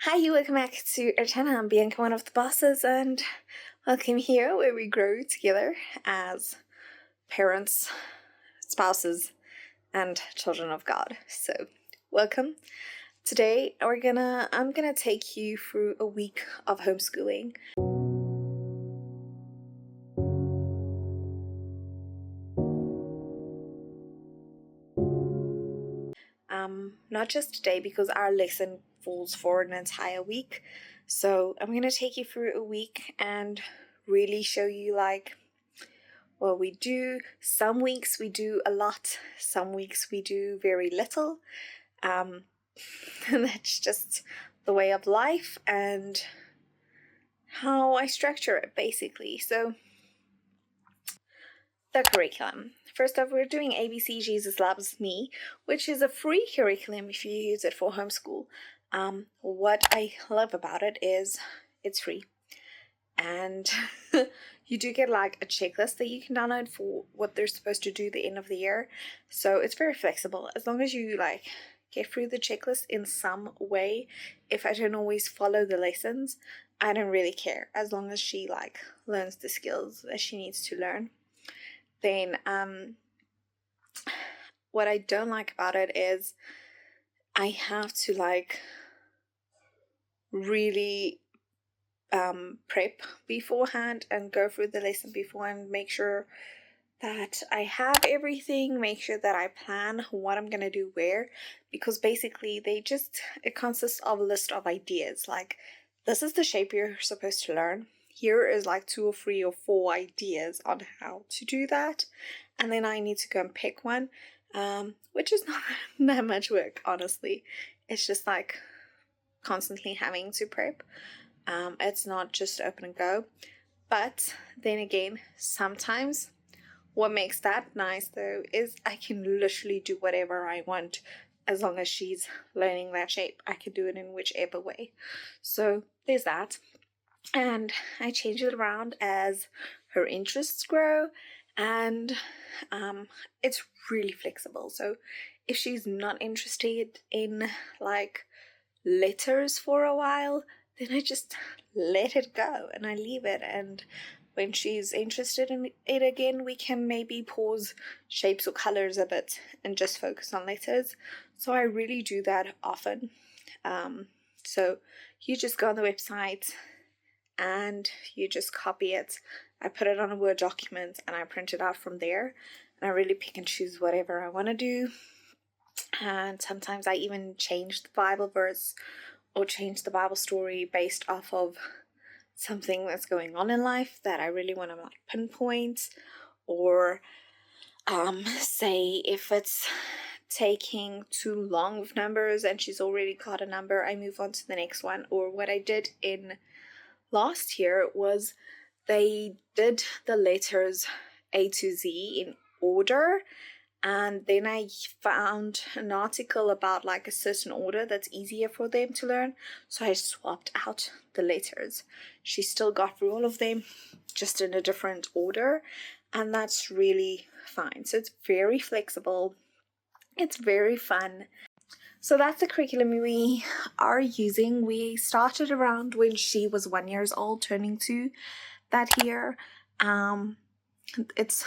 Hi, welcome back to our channel. I'm Bianca, one of the bosses, and welcome here where we grow together as parents, spouses, and children of God. So, welcome. Today I'm gonna take you through a week of homeschooling. Not just today because our lesson falls for an entire week. So I'm gonna take you through a week and really show you what we do. Some weeks we do a lot, some weeks we do very little. And that's just the way of life and how I structure it, basically. So, the curriculum. First off, we're doing ABC Jesus Loves Me, which is a free curriculum if you use it for homeschool. What I love about it is it's free. And you do get like a checklist that you can download for what they're supposed to do the end of the year. So it's very flexible. As long as you get through the checklist in some way. If I don't always follow the lessons, I don't really care. As long as she learns the skills that she needs to learn. Then what I don't like about it is I have to really prep beforehand and go through the lesson before and make sure that I have everything, make sure that I plan what I'm gonna do where, because basically it consists of a list of ideas. This is the shape you're supposed to learn. Here is 2 or 3 or 4 ideas on how to do that, and then I need to go and pick one, which is not that much work, honestly. It's just constantly having to prep. It's not just open and go. But then again, sometimes what makes that nice though is I can literally do whatever I want as long as she's learning that shape. I can do it in whichever way. So there's that. And I change it around as her interests grow, and it's really flexible. So if she's not interested in letters for a while, then I just let it go and I leave it, and when she's interested in it again, we can maybe pause shapes or colors a bit and just focus on letters. So I really do that often. So you just go on the website and you just copy it. I put it on a Word document and I print it out from there, and I really pick and choose whatever I want to do. And sometimes I even change the Bible verse or change the Bible story based off of something that's going on in life that I really want to pinpoint, or say if it's taking too long with numbers and she's already got a number, I move on to the next one. Or what I did in last year was they did the letters A to Z in order, and then I found an article about a certain order that's easier for them to learn, so I swapped out the letters. She still got through all of them, just in a different order, and that's really fine. So it's very flexible, it's very fun. So that's the curriculum we are using. We started around when she was 1 year old, turning 2 that year. It's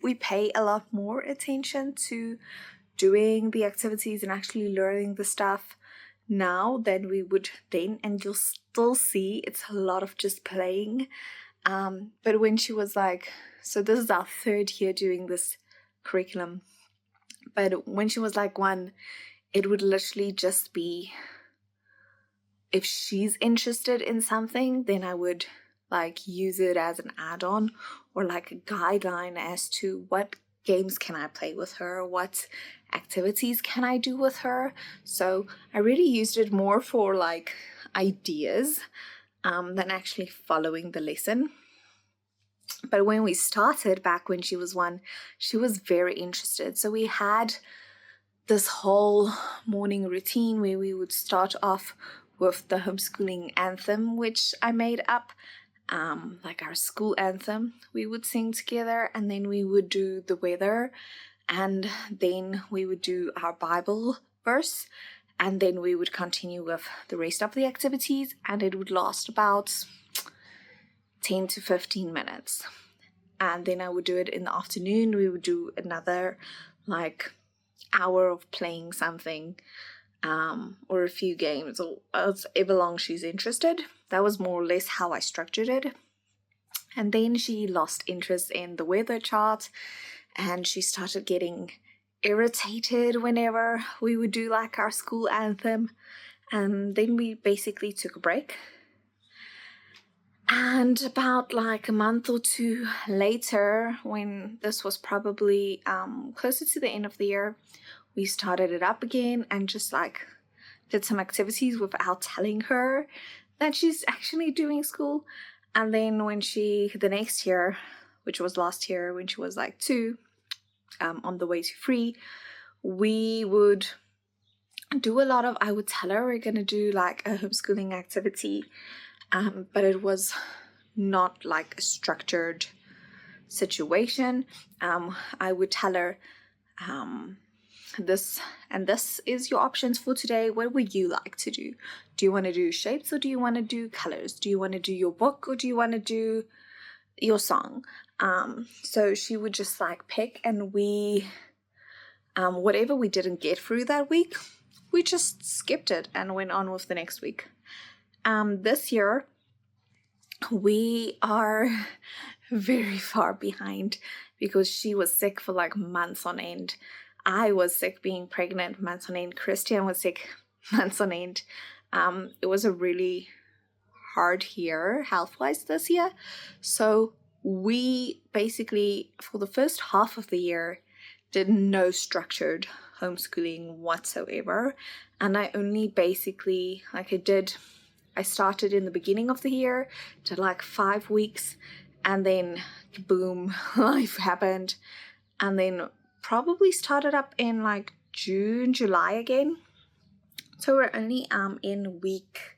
we pay a lot more attention to doing the activities and actually learning the stuff now than we would then, and you'll still see it's a lot of just playing. But when she was so this is our 3rd year doing this curriculum, but when she was 1, it would literally just be, if she's interested in something, then I would use it as an add-on or a guideline as to what games can I play with her, what activities can I do with her. So I really used it more for ideas than actually following the lesson. But when we started back when she was 1, she was very interested. So we had this whole morning routine where we would start off with the homeschooling anthem, which I made up, our school anthem we would sing together, and then we would do the weather, and then we would do our Bible verse, and then we would continue with the rest of the activities, and it would last about 10 to 15 minutes. And then I would do it in the afternoon. We would do another like hour of playing something, or a few games, or however long she's interested. That was more or less how I structured it. And then she lost interest in the weather chart, and she started getting irritated whenever we would do like our school anthem. And then we basically took a break. And about like a month or two later, when this was probably closer to the end of the year, we started it up again and just like did some activities without telling her that she's actually doing school. And then when the next year, which was last year, when she was like 2, on the way to 3, we would do a lot of, I would tell her we're going to do like a homeschooling activity, but it was not like a structured situation. I would tell her, this is your options for today. What would you like to do? Do you want to do shapes, or do you want to do colors? Do you want to do your book, or do you want to do your song? So she would just like pick, and we whatever we didn't get through that week, we just skipped it and went on with the next week. This year we are very far behind because she was sick for like months on end. I was sick being pregnant months on end. Christian was sick months on end. It was a really hard year health-wise this year. So we basically, for the first half of the year, did no structured homeschooling whatsoever. And I only basically, I started in the beginning of the year, did like 5 weeks, and then boom, life happened. And then probably started up in like June, July again. So we're only in week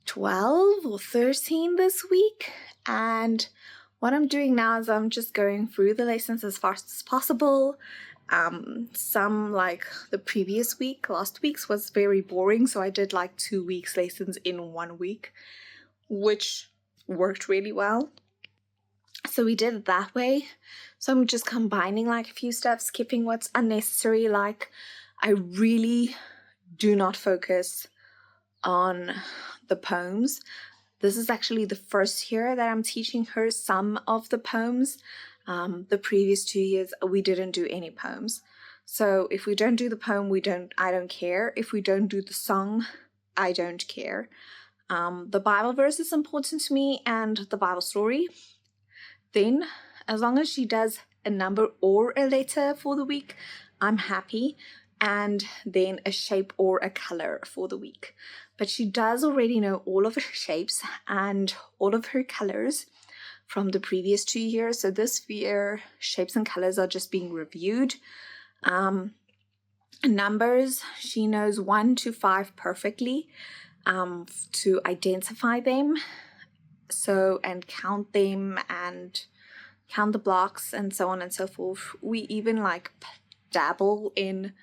12 or 13 this week. And what I'm doing now is I'm just going through the lessons as fast as possible. Some, like the previous week, last week's was very boring, so I did like 2 weeks lessons in 1 week, which worked really well. So we did it that way. So I'm just combining like a few steps, skipping what's unnecessary. Like I really do not focus on the poems. This is actually the first year that I'm teaching her some of the poems. The previous 2 years, we didn't do any poems. So if we don't do the poem, I don't care. If we don't do the song, I don't care. The Bible verse is important to me, and the Bible story. Then, as long as she does a number or a letter for the week, I'm happy. And then a shape or a color for the week. But she does already know all of her shapes and all of her colors from the previous 2 years. So this year, shapes and colors are just being reviewed. Numbers, she knows 1 to 5 perfectly, to identify them. So, and count them and count the blocks and so on and so forth. We even like dabble in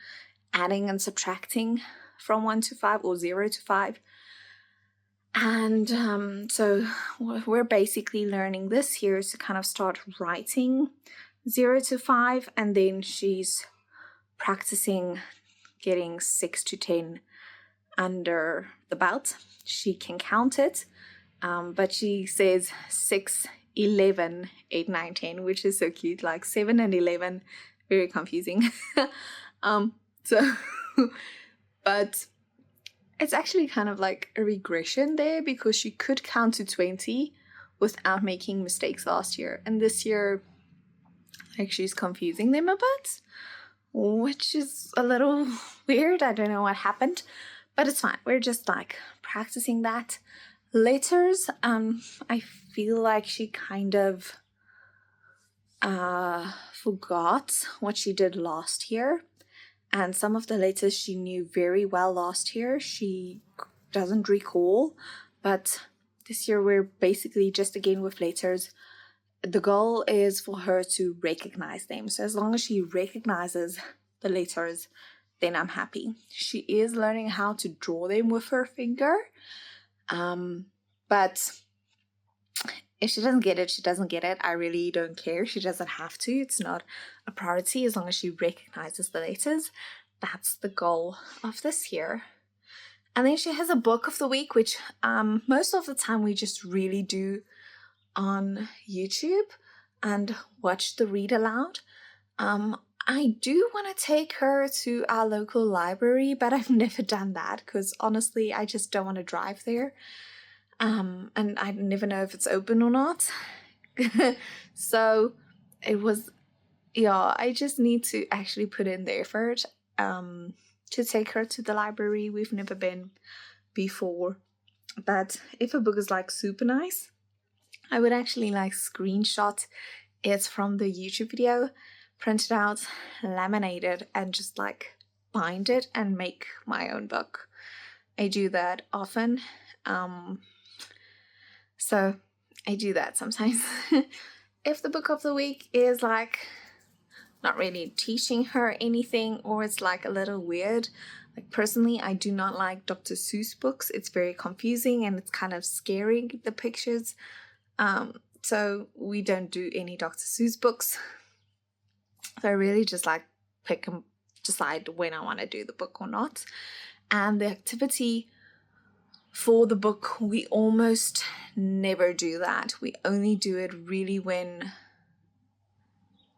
adding and subtracting from 1 to 5 or 0 to 5. And so we're basically learning this year to kind of start writing 0 to 5, and then she's practicing getting 6 to 10 under the belt. She can count it, but she says 6, 11, 8, 9, 10, which is so cute. Like 7 and 11, very confusing. But it's actually kind of like a regression there, because she could count to 20 without making mistakes last year. And this year, like, she's confusing them a bit, which is a little weird. I don't know what happened, but it's fine. We're just like practicing that. Letters, I feel like she kind of forgot what she did last year. And some of the letters she knew very well last year, she doesn't recall. But this year we're basically just again with letters. The goal is for her to recognize them. So as long as she recognizes the letters, then I'm happy. She is learning how to draw them with her finger. But if she doesn't get it, she doesn't get it. I really don't care. She doesn't have to. It's not a priority as long as she recognizes the letters. That's the goal of this year. And then she has a book of the week, which most of the time we just really do on YouTube and watch the read aloud. I do want to take her to our local library, but I've never done that because honestly, I just don't want to drive there. And I never know if it's open or not. So it was, yeah, I just need to actually put in the effort to take her to the library. We've never been before. But if a book is like super nice, I would actually like screenshot it from the YouTube video, print it out, laminate it, and just like bind it and make my own book. I do that often. So I do that sometimes. If the book of the week is like not really teaching her anything, or it's like a little weird, like personally I do not like Dr. Seuss books. It's very confusing and it's kind of scary, the pictures. So we don't do any Dr. Seuss books. So I really just like pick and decide when I want to do the book or not. And the activity for the book, we almost never do that. We only do it really when,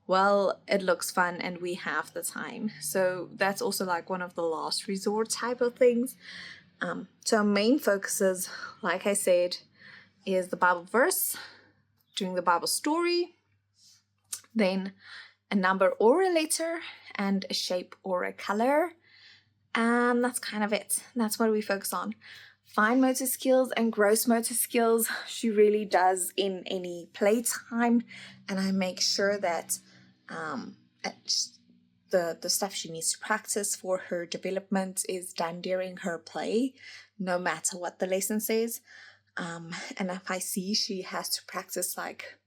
well, it looks fun and we have the time. So that's also like one of the last resort type of things. So our main focuses, like I said, is the Bible verse, doing the Bible story, then a number or a letter, and a shape or a color. And that's kind of it. That's what we focus on. Fine motor skills and gross motor skills she really does in any playtime, and I make sure that the stuff she needs to practice for her development is done during her play, no matter what the lesson says. And if I see she has to practice like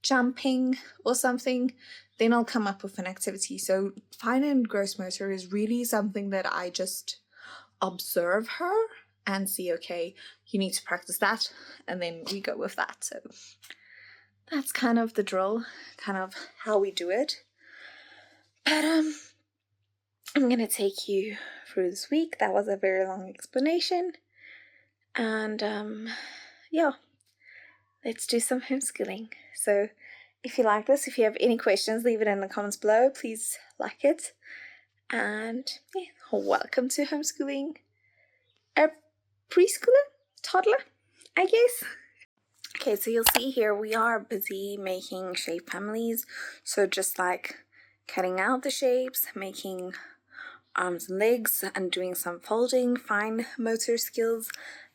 jumping or something, then I'll come up with an activity. So fine and gross motor is really something that I just observe her and see, okay, you need to practice that, and then we go with that. So that's kind of the drill, kind of how we do it. But I'm gonna take you through this week. That was a very long explanation. And yeah, let's do some homeschooling. So if you like this, if you have any questions, leave it in the comments below. Please like it. And yeah, welcome to homeschooling. A preschooler, toddler, I guess. Okay, so you'll see here we are busy making shape families. So just like cutting out the shapes, making arms and legs, and doing some folding, fine motor skills,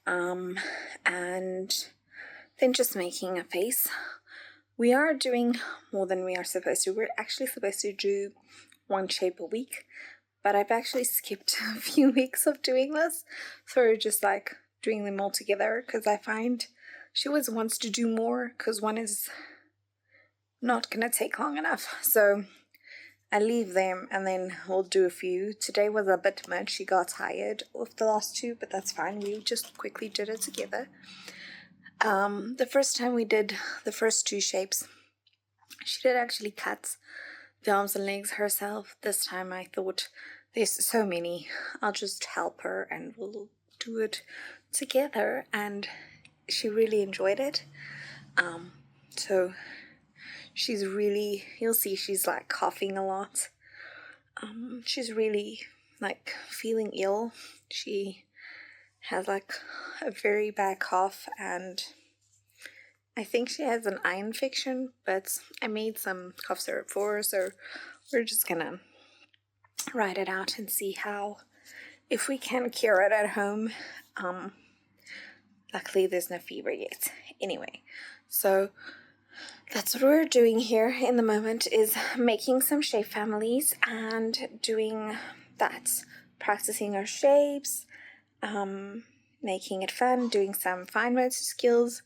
and then just making a face. We are doing more than we are supposed to. We're actually supposed to do one shape a week, but I've actually skipped a few weeks of doing this. So we're just like doing them all together because I find she always wants to do more because one is not going to take long enough. So I leave them and then we'll do a few. Today was a bit much. She got tired with the last two, but that's fine. We just quickly did it together. The first time we did the first two shapes, she did actually cut the arms and legs herself. This time I thought, there's so many, I'll just help her and we'll do it together, and she really enjoyed it. So she's really, you'll see she's like coughing a lot. She's really like feeling ill. She has like a very bad cough, and I think she has an eye infection, but I made some cough syrup for her, so we're just gonna write it out and see how, if we can cure it at home. Luckily there's no fever yet. Anyway, so that's what we're doing here in the moment, is making some shape families and doing that, practicing our shapes, making it fun, doing some fine motor skills.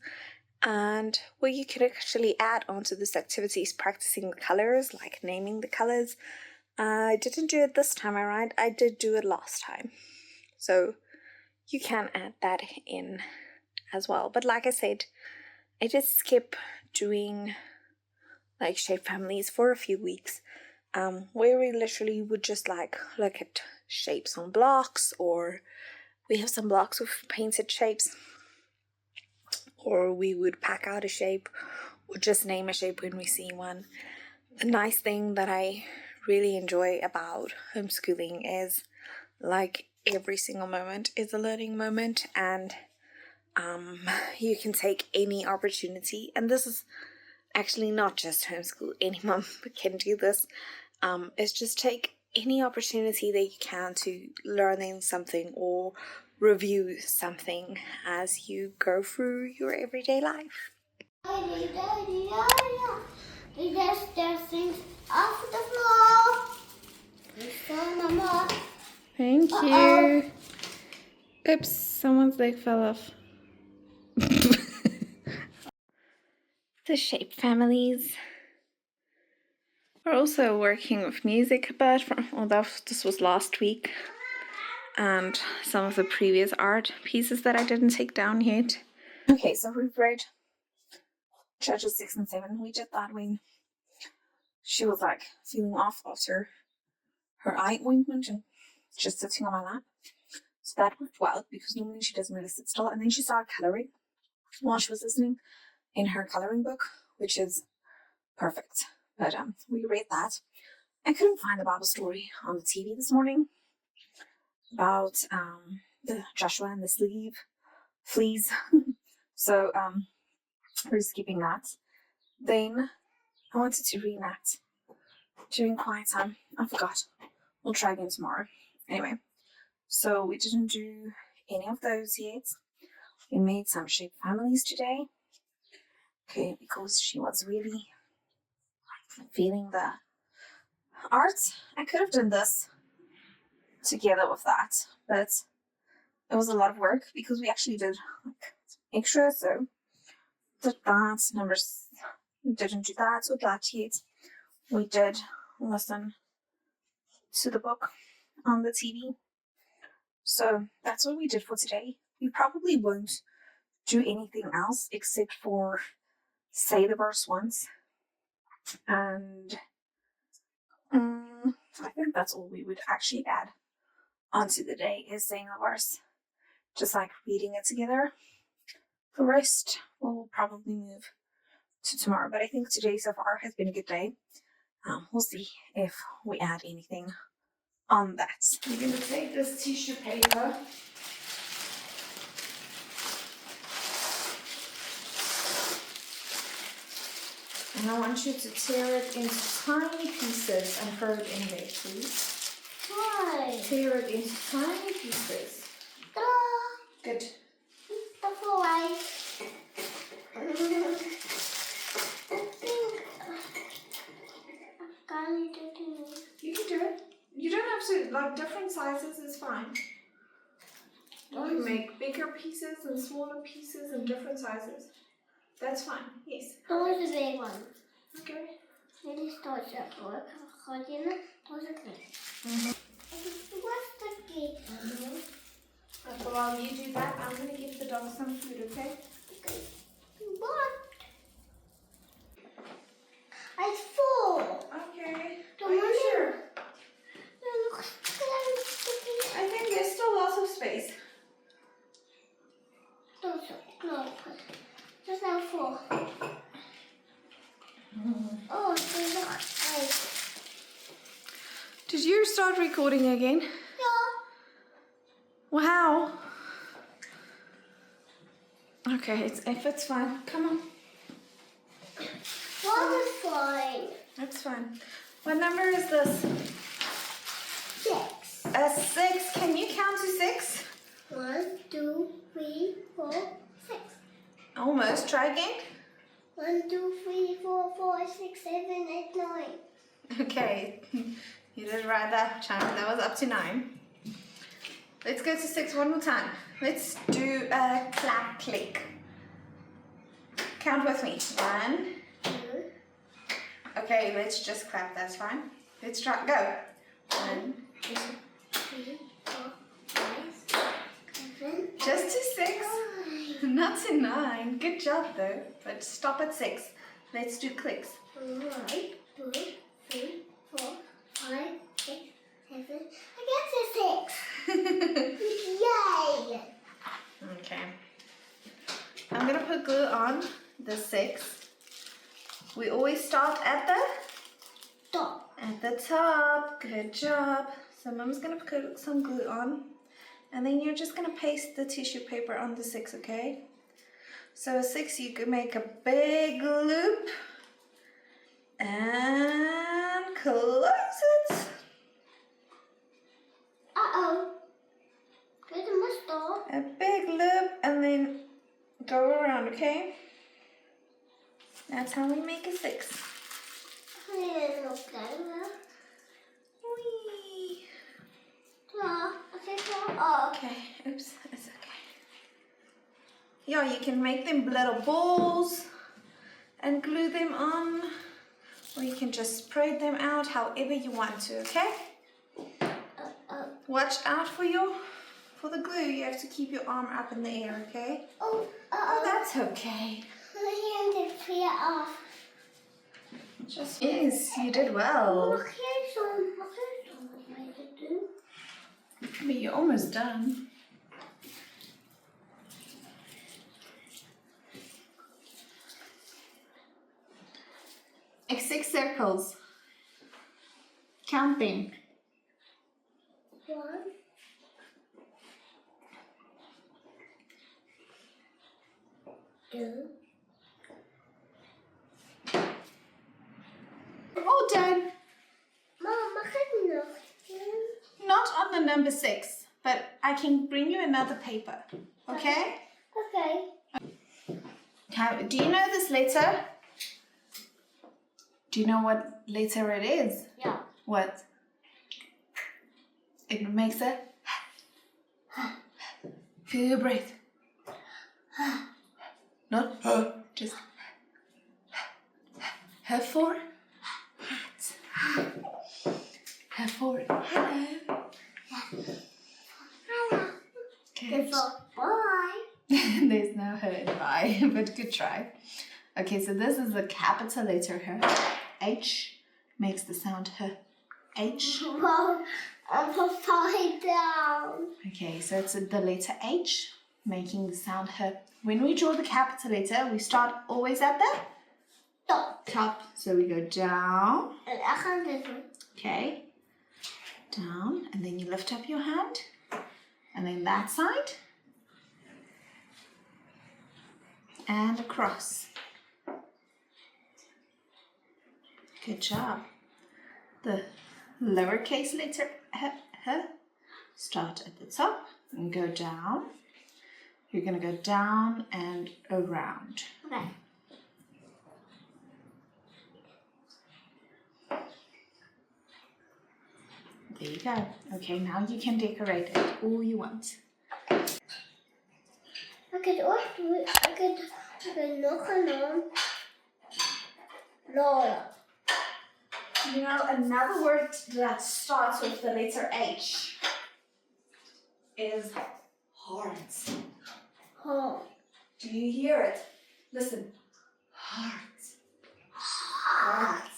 And what you could actually add onto this activity is practicing the colors, like naming the colors. I didn't do it this time, alright? I did do it last time. So you can add that in as well. But like I said, I did skip doing like shape families for a few weeks, where we literally would just like look at shapes on blocks, or we have some blocks with painted shapes, or we would pack out a shape or just name a shape when we see one. The nice thing that I really enjoy about homeschooling is like every single moment is a learning moment, and you can take any opportunity, and this is actually not just homeschool, any mom can do this, is just take any opportunity that you can to learning something or review something as you go through your everyday life. There's things off the floor. Thank you. Oops, someone's leg fell off. The shape families are also working with music, but although this was last week, and some of the previous art pieces that I didn't take down yet. Okay, so we've read Judges 6 and 7. We did that when she was like feeling off after her eye ointment and just sitting on my lap. So that worked well because normally she doesn't really sit still. And then she started coloring while she was listening in her coloring book, which is perfect. But we read that. I couldn't find the Bible story on the TV this morning about the Joshua and the fleas. So we're skipping that. Then I wanted to reenact during quiet time. I forgot. We'll try again tomorrow. Anyway, so we didn't do any of those yet. We made some shape families today. Okay, because she was really feeling the art. I could have done this together with that, but it was a lot of work because we actually did like extra. So did that. Numbers didn't do that or that yet. We did listen to the book on the TV. So that's what we did for today. We probably won't do anything else except for say the verse once. And I think that's all we would actually add onto the day is saying the verse. Just like reading it together. The rest we'll probably move to tomorrow. But I think today so far has been a good day. We'll see if we add anything on that. We're going to take this tissue paper and I want you to tear it into tiny pieces and throw it in there, please. Why? Tear it into tiny pieces. Good. That's all right. You can do it. You don't have to, like, different sizes is fine. You make bigger pieces and smaller pieces and different sizes. That's fine, yes. Those are big ones. Okay. Maybe start at work. Those are good. What's the gate? Well, while you do that, I'm going to give the dog some food, okay? Okay. What? It's full. Okay. Are you sure? I think there's still lots of space. No. Just now full. Oh, so look. Did you start recording again? Yeah. Wow. Okay, if it's fine, come on. What is fine? That's fine. What number is this? 6. A 6. Can you count to 6? 1, 2, 3, 4, 6. Almost. Try again. 1, 2, 3, 4, 5, 6, 7, 8, 9. Okay. You did right that time. That was up to 9. Let's go to 6 one more time. Let's do a clap click. Count with me. 1. 2. Okay, let's just clap. That's fine. Let's try. Go. 1, 2, 3, 4, 5, 7. just to 6. Not to 9. Good job though. But stop at 6. Let's do clicks. 1, 2, 3, 4, 5, 6, 7. I get to 6. Yay! Okay. I'm gonna put glue on the 6. We always start at the Top. At the top. Good job. So Mom's gonna put some glue on, and then you're just gonna paste the tissue paper on the 6, okay? So a 6, you could make a big loop and close it. Uh-oh. Where's my stop? A big loop and then go around, okay? That's how we make a 6. I look over. Whee! Oh. Okay, oops, it's okay. Yeah, you can make them little balls and glue them on, or you can just spread them out however you want to, okay? Watch out for the glue. You have to keep your arm up in the air, okay? Oh, Oh, that's okay. My hand is clear off. Yes, you did well. Look, here's some way to do. But you're almost done. Make 6 circles. Count them. 1, 2. All done. Mom, mag ik nog? Not on the number 6, but I can bring you another paper. Okay? Okay. Do you know this letter? Do you know what letter it is? Yeah. What? It makes a feel your breath. Not just have for hat. Have for hello. Hello. Good. Bye. There's no her in bye, but good try. Okay, so this is a capital letter H. H makes the sound H. H. Mom, I'm upside down. Okay, so it's the letter H making the sound H. When we draw the capital letter, we start always at the Top. top. So we go down. En ik ga dit doen. Okay. Down, and then you lift up your hand, and then that side, and across. Good job. The lowercase letter H, start at the top and go down. You're going to go down and around. Okay. There you go. Okay, now you can decorate it all you want. Ik heb ook nog een naam. Laura. You know, another word that starts with the letter H is heart. Oh. Do you hear it? Listen. Heart. Heart.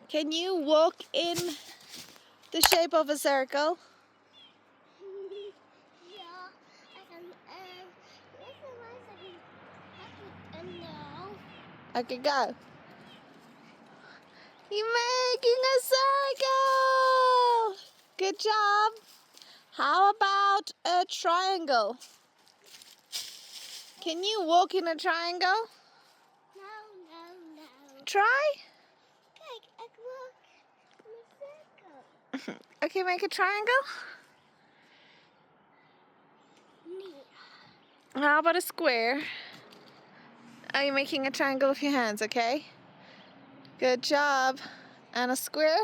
Can you walk in the shape of a circle? Ja, Okay, go. You're making a circle! Good job. How about a triangle? Can you walk in a triangle? No. Try? Kijk, ik wil een cirkel. Okay, make a triangle. Nee. How about a square? Are you making a triangle with your hands, okay? Good job. And a square?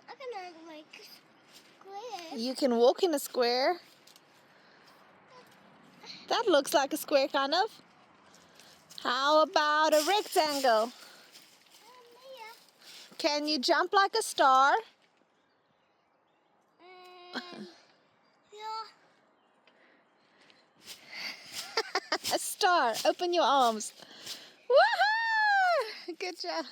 I can make square. You can walk in a square. That looks like a square, kind of. How about a rectangle? Can you jump like a star? Yeah. A star. Open your arms. Woohoo! Good job.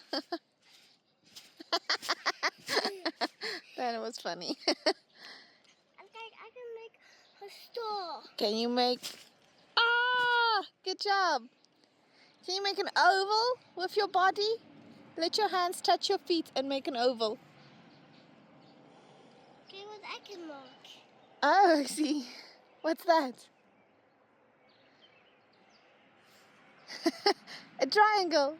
That was funny. I can make a star. Can you make... Ah! Good job. Can you make an oval with your body? Let your hands touch your feet and make an oval. Okay, what I can mark. Oh, I see. What's that? A triangle.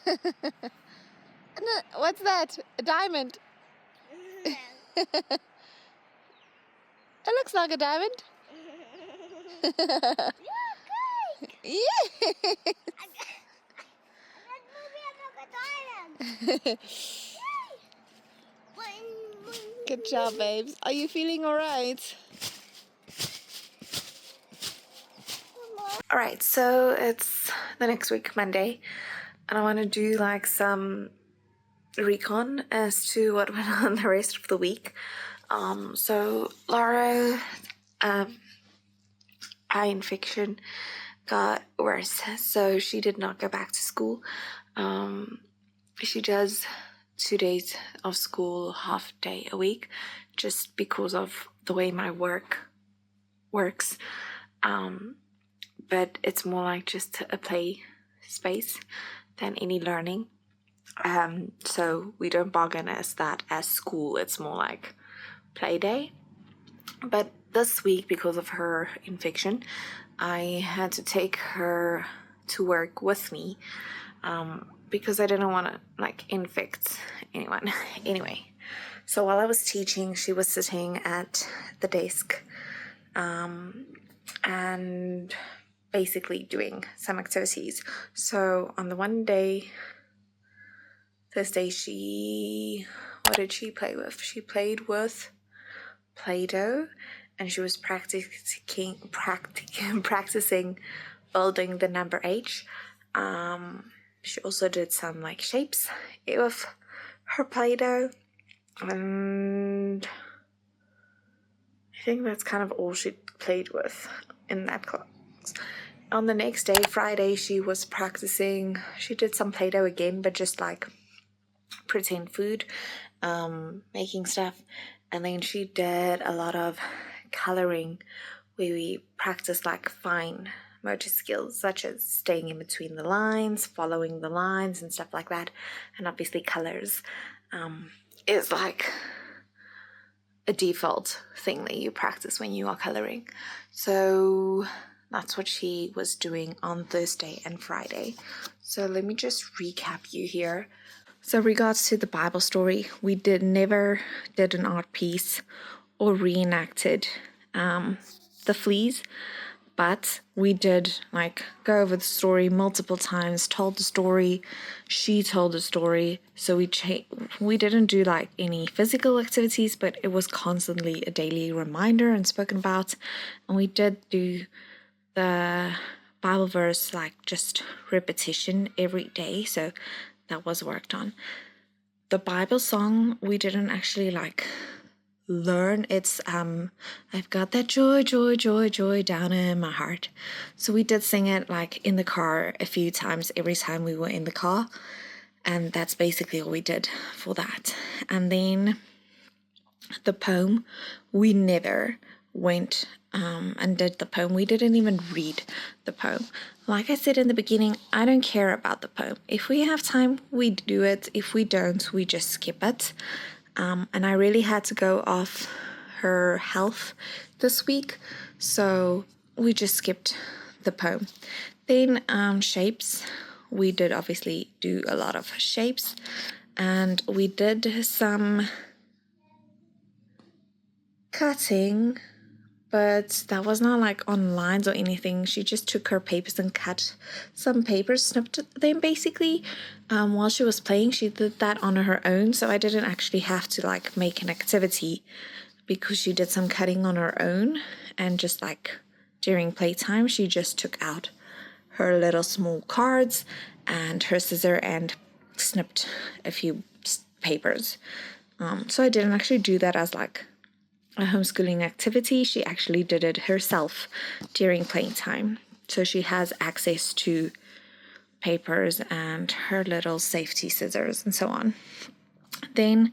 No, what's that? A diamond. It looks like a diamond. Yeah. I got movie another diamond. Good job, babes. Are you feeling all right? All right, so it's the next week, Monday, and I want to do like some recon as to what went on the rest of the week. So Laura, eye infection got worse, so she did not go back to school. She does 2 days of school, half day a week, just because of the way my work works. But it's more like just a play space than any learning. So we don't bargain as that as school. It's more like play day. But this week, because of her infection, I had to take her to work with me, because I didn't want to like infect anyone. Anyway, so while I was teaching, she was sitting at the desk, and basically doing some activities. So on the one day, Thursday, what did she play with? She played with Play-Doh, and she was practicing building the number H. She also did some like shapes with her Play-Doh, and I think that's kind of all she played with in that class. On the next day, Friday, she was practicing. She did some Play-Doh again, but just like pretend food, making stuff. And then she did a lot of coloring, where we practiced like fine motor skills, such as staying in between the lines, following the lines, and stuff like that. And obviously colors is like a default thing that you practice when you are coloring. So that's what she was doing on Thursday and Friday. So let me just recap you here. So regards to the Bible story, we never did an art piece or reenacted the fleas, but we did like go over the story multiple times, told the story, she told the story. So we didn't do like any physical activities, but it was constantly a daily reminder and spoken about. And we did do the Bible verse, like just repetition every day. So that was worked on. The Bible song, we didn't actually like learn. It's I've got that joy, joy, joy, joy down in my heart. So we did sing it like in the car a few times every time we were in the car, and that's basically all we did for that. And then the poem, we never went and did the poem. We didn't even read the poem. Like I said in the beginning, I don't care about the poem. If we have time, we do it. If we don't, we just skip it. And I really had to go off her health this week, so we just skipped the poem. Then shapes. We did obviously do a lot of shapes, and we did some cutting, but that was not like on lines or anything. She just took her papers and cut some papers, snipped them basically. While she was playing, she did that on her own, so I didn't actually have to like make an activity, because she did some cutting on her own. And just like during playtime, she just took out her little small cards and her scissor and snipped a few papers. So I didn't actually do that as like a homeschooling activity. She actually did it herself during playtime. So she has access to papers and her little safety scissors and so on. Then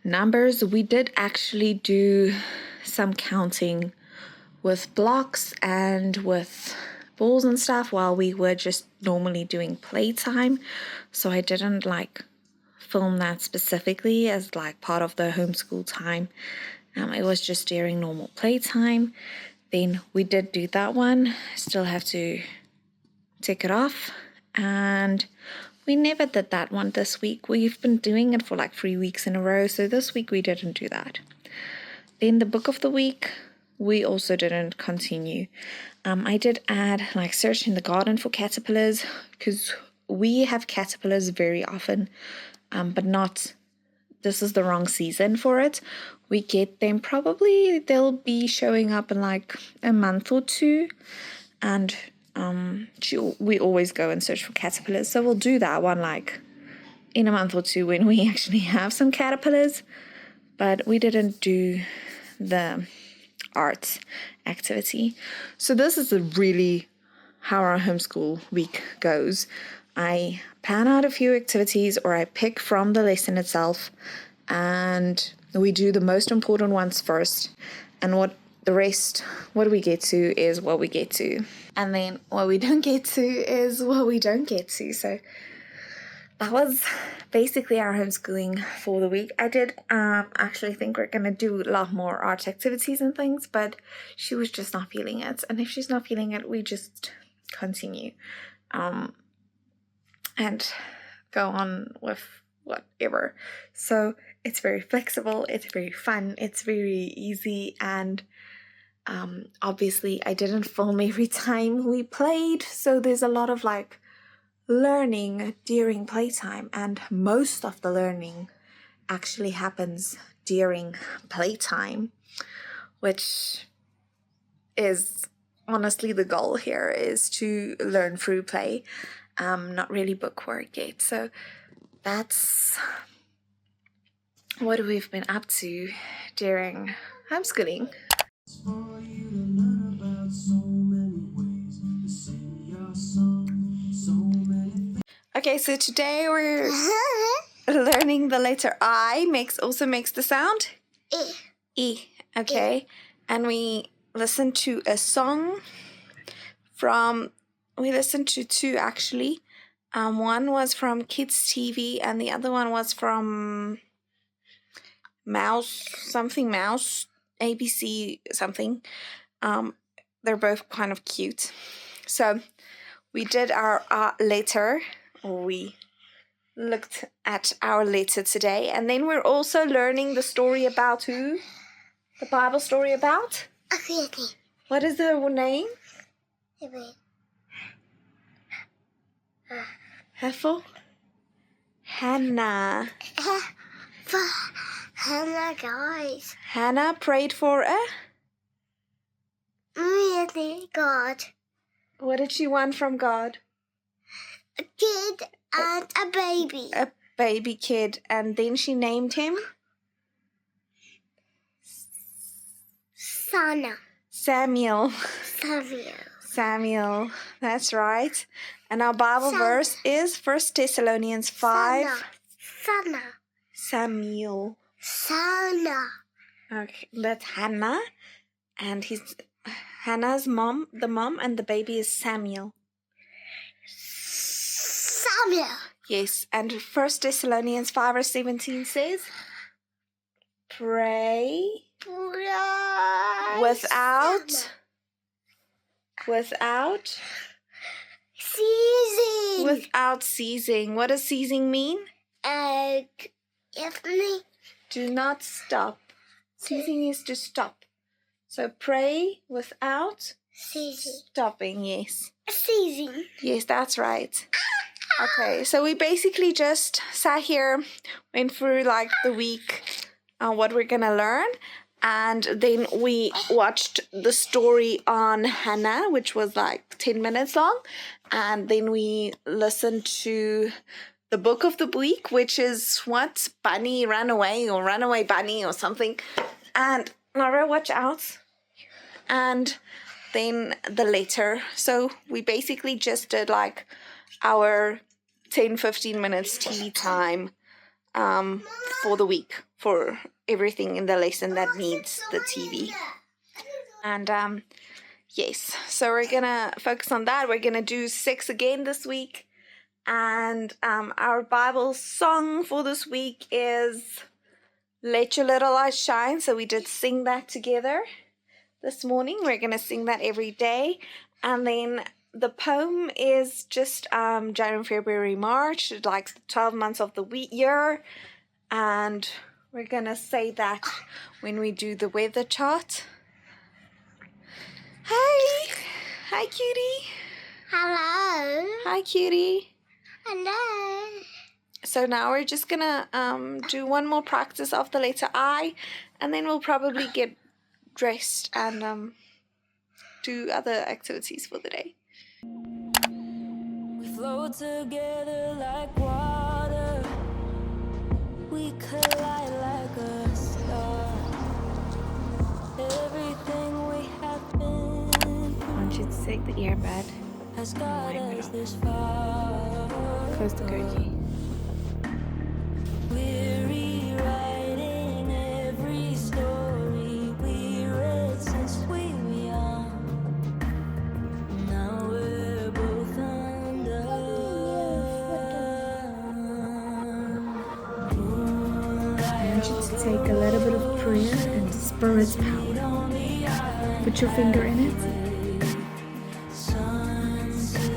numbers, we did actually do some counting with blocks and with balls and stuff while we were just normally doing playtime. So I didn't like film that specifically as like part of the homeschool time. It was just during normal playtime. Then we did do that one. Still have to tick it off. And we never did that one this week. We've been doing it for like 3 weeks in a row. So this week we didn't do that. Then the book of the week, we also didn't continue. I did add like search in the garden for caterpillars because we have caterpillars very often, but not, this is the wrong season for it. We get them probably, they'll be showing up in like a month or two, and we always go and search for caterpillars. So we'll do that one like in a month or two when we actually have some caterpillars, but we didn't do the arts activity. So this is really how our homeschool week goes. I plan out a few activities, or I pick from the lesson itself, and we do the most important ones first, and what we get to is what we get to, and then what we don't get to is what we don't get to. So that was basically our homeschooling for the week. I did actually think we're going to do a lot more art activities and things, but she was just not feeling it. And if she's not feeling it, we just continue and go on with whatever. So it's very flexible, it's very fun, it's very easy, and obviously I didn't film every time we played, so there's a lot of like learning during playtime, and most of the learning actually happens during playtime, which is honestly the goal here, is to learn through play, not really book work yet. So that's what we've been up to during homeschooling. Okay, so today we're learning the letter I. Also makes the sound E. E. Okay, and we listened to a song we listened to two actually. One was from Kids TV and the other one was from Mouse, ABC something. They're both kind of cute. So we did our letter. We looked at our letter today, and then we're also learning the story about who? The Bible story about? Okay. What is the name? Heifer? Hannah. Hannah, guys. Hannah prayed for a? Really, God. What did she want from God? A kid and a baby. A baby kid. And then she named him? Samuel. Samuel. That's right. And our Bible verse is 1 Thessalonians 5. Samuel. Okay, that's Hannah. And Hannah's mom, and the baby is Samuel. Yes, and 1 Thessalonians 5 verse 17 says, pray without ceasing. Without ceasing. What does ceasing mean? Do not stop. Ceasing is to stop. So pray without stopping, yes. Ceasing. Yes, that's right. Okay, so we basically just sat here, went through like the week, what we're gonna learn, and then we watched the story on Hannah, which was like 10 minutes long, and then we listened to the book of the week, which is what? Bunny Runaway or Runaway Bunny or something. And Laura, watch out. And then the letter. So we basically just did like our 10-15 minutes tea time for the week for everything in the lesson that needs the TV. And yes, so we're gonna focus on that. We're gonna do 6 again this week. And our Bible song for this week is Let Your Little Light Shine. So we did sing that together this morning. We're going to sing that every day. And then the poem is just January, February, March, like the 12 months of the year. And we're going to say that when we do the weather chart. Hi. Hi, cutie. Hello. Hi, cutie. Hello. So now we're just going to do one more practice of the letter I. And then we'll probably get dressed and do other activities for the day. We flow together like water. We collide like a star. Everything we have been I want you to take the earbud. has got Wipe it us off. this far. Close the curtain. We're rewriting every story we read since we were young. Now we're both undone. I want you to take a little bit of prayer and spirit's power. Put your finger in it.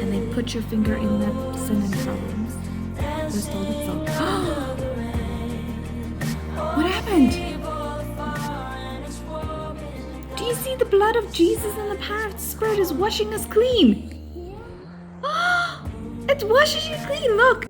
And then put your finger in that sin and problems. Just hold it so. What happened? Do you see the blood of Jesus in the path? Spirit is washing us clean. It washes you clean. Look,